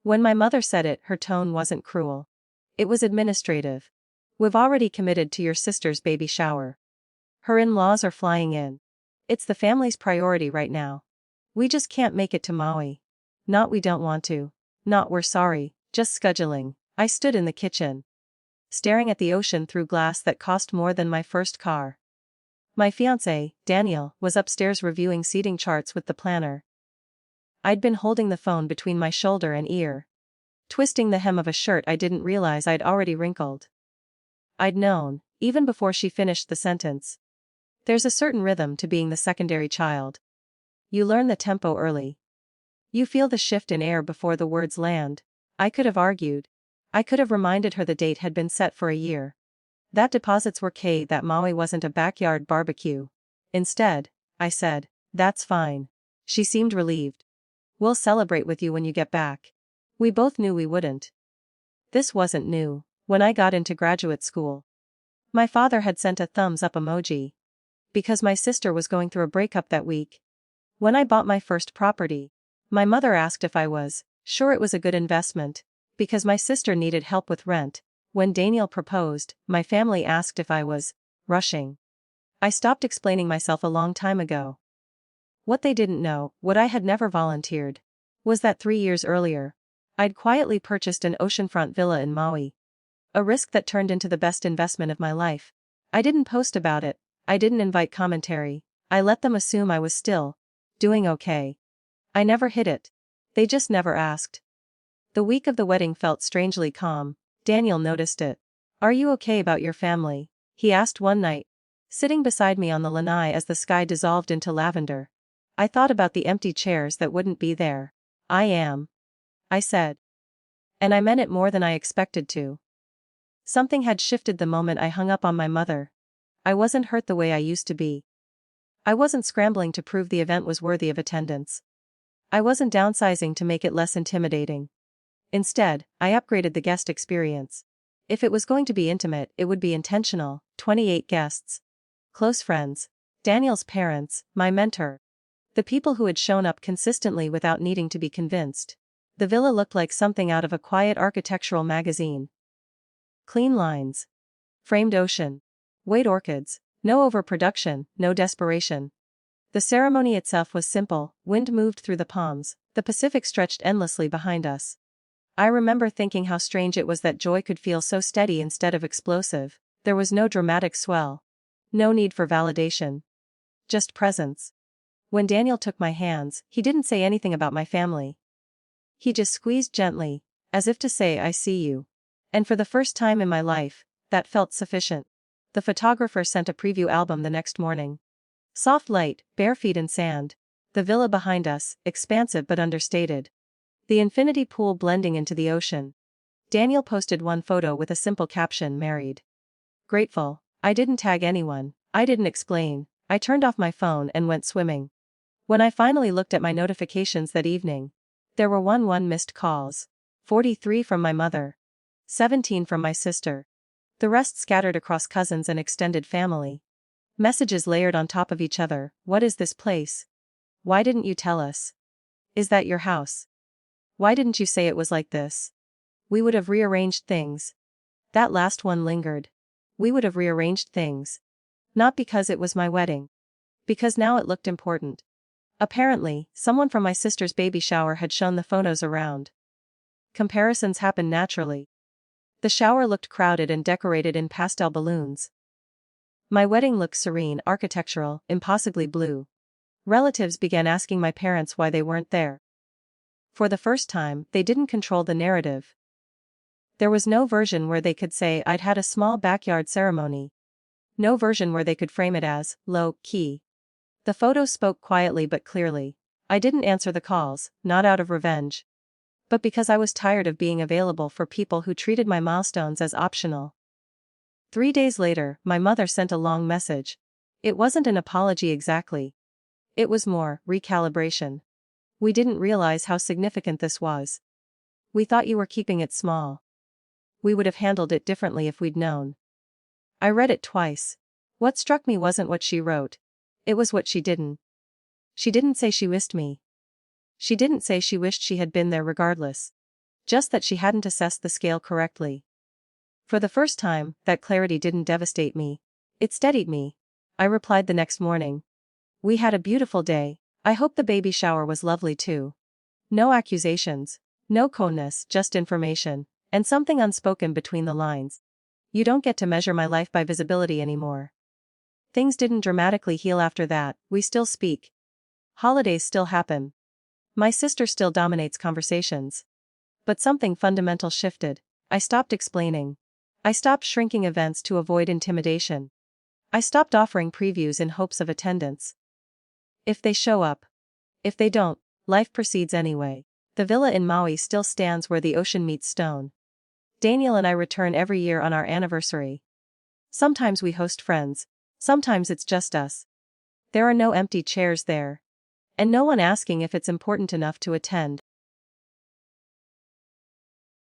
When my mother said it, her tone wasn't cruel. It was administrative. We've already committed to your sister's baby shower. Her in-laws are flying in. It's the family's priority right now. We just can't make it to Maui. Not we don't want to. Not we're sorry, just scheduling. I stood in the kitchen, staring at the ocean through glass that cost more than my first car. My fiancé, Daniel, was upstairs reviewing seating charts with the planner. I'd been holding the phone between my shoulder and ear, twisting the hem of a shirt I didn't realize I'd already wrinkled. I'd known, even before she finished the sentence. There's a certain rhythm to being the secondary child. You learn the tempo early. You feel the shift in air before the words land. I could have argued. I could have reminded her the date had been set for a year. That deposits were K, that Maui wasn't a backyard barbecue. Instead, I said, "That's fine." She seemed relieved. "We'll celebrate with you when you get back." We both knew we wouldn't. This wasn't new. When I got into graduate school, my father had sent a thumbs up emoji, because my sister was going through a breakup that week. When I bought my first property, my mother asked if I was sure it was a good investment, because my sister needed help with rent. When Daniel proposed, my family asked if I was rushing. I stopped explaining myself a long time ago. What they didn't know, what I had never volunteered, was that 3 years earlier, I'd quietly purchased an oceanfront villa in Maui. A risk that turned into the best investment of my life. I didn't post about it, I didn't invite commentary, I let them assume I was still doing okay. I never hid it. They just never asked. The week of the wedding felt strangely calm. Daniel noticed it. "Are you okay about your family?" he asked one night, sitting beside me on the lanai as the sky dissolved into lavender. I thought about the empty chairs that wouldn't be there. "I am," I said. And I meant it more than I expected to. Something had shifted the moment I hung up on my mother. I wasn't hurt the way I used to be. I wasn't scrambling to prove the event was worthy of attendance. I wasn't downsizing to make it less intimidating. Instead, I upgraded the guest experience. If it was going to be intimate, it would be intentional. 28 guests. Close friends. Daniel's parents, my mentor. The people who had shown up consistently without needing to be convinced. The villa looked like something out of a quiet architectural magazine. Clean lines. Framed ocean. White orchids. No overproduction, no desperation. The ceremony itself was simple. Wind moved through the palms, the Pacific stretched endlessly behind us. I remember thinking how strange it was that joy could feel so steady instead of explosive. There was no dramatic swell. No need for validation. Just presence. When Daniel took my hands, he didn't say anything about my family. He just squeezed gently, as if to say, "I see you." And for the first time in my life, that felt sufficient. The photographer sent a preview album the next morning. Soft light, bare feet in sand. The villa behind us, expansive but understated. The infinity pool blending into the ocean. Daniel posted one photo with a simple caption, "Married." Grateful. I didn't tag anyone. I didn't explain. I turned off my phone and went swimming. When I finally looked at my notifications that evening, there were 11 missed calls. 43 from my mother. 17 from my sister. The rest scattered across cousins and extended family. Messages layered on top of each other. "What is this place? Why didn't you tell us? Is that your house? Why didn't you say it was like this? We would have rearranged things." That last one lingered. We would have rearranged things. Not because it was my wedding. Because now it looked important. Apparently, someone from my sister's baby shower had shown the photos around. Comparisons happened naturally. The shower looked crowded and decorated in pastel balloons. My wedding looked serene, architectural, impossibly blue. Relatives began asking my parents why they weren't there. For the first time, they didn't control the narrative. There was no version where they could say I'd had a small backyard ceremony. No version where they could frame it as low-key. The photos spoke quietly but clearly. I didn't answer the calls, not out of revenge, but because I was tired of being available for people who treated my milestones as optional. 3 days later, my mother sent a long message. It wasn't an apology exactly. It was more recalibration. "We didn't realize how significant this was. We thought you were keeping it small. We would have handled it differently if we'd known." I read it twice. What struck me wasn't what she wrote. It was what she didn't. She didn't say she missed me. She didn't say she wished she had been there regardless. Just that she hadn't assessed the scale correctly. For the first time, that clarity didn't devastate me. It steadied me. I replied the next morning. We had a beautiful day. I hope the baby shower was lovely too. No accusations. No coldness, just information. And something unspoken between the lines. You don't get to measure my life by visibility anymore. Things didn't dramatically heal after that, we still speak. Holidays still happen. My sister still dominates conversations. But something fundamental shifted. I stopped explaining. I stopped shrinking events to avoid intimidation. I stopped offering previews in hopes of attendance. If they show up. If they don't, life proceeds anyway. The villa in Maui still stands where the ocean meets stone. Daniel and I return every year on our anniversary. Sometimes we host friends. Sometimes it's just us. There are no empty chairs there. And no one asking if it's important enough to attend.